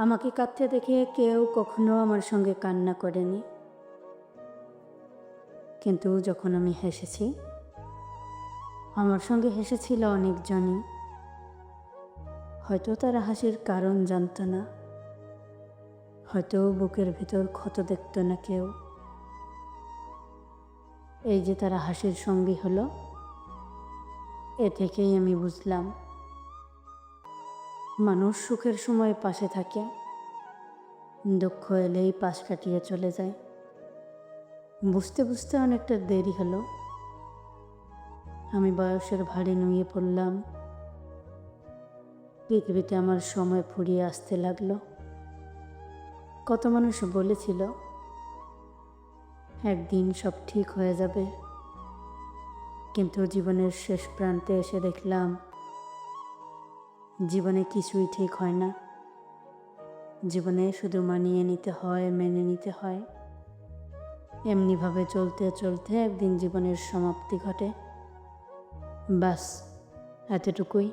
আমাকে কাঁদতে দেখে কেউ কখনো আমার সঙ্গে কান্না করেনি, কিন্তু যখন আমি হেসেছি, আমার সঙ্গে হেসেছিল অনেকজনই। হয়তো তারা হাসির কারণ জানত না, হয়তো বুকের ভেতর ক্ষত দেখত না কেউ। এই যে তারা হাসির সঙ্গী হলো, এ থেকেই আমি বুঝলাম মানুষ সুখের সময় পাশে থাকে, দুঃখ এলেই পাশ কাটিয়ে চলে যায়। বুঝতে বুঝতে অনেকটা দেরি হলো, আমি বয়সের ভারে নুয়ে পড়লাম। পৃথিবীতে আমার সময় ফুরিয়ে আসতে লাগলো। কত মানুষ বলেছিল একদিন সব ঠিক হয়ে যাবে, কিন্তু জীবনের শেষ প্রান্তে এসে দেখলাম জীবনে কিছুই ঠিক হয় না। জীবনে শুধু মানিয়ে নিতে হয়, মেনে নিতে হয়। এমনিভাবে চলতে চলতে একদিন জীবনের সমাপ্তি ঘটে। বাস এতটুকুই।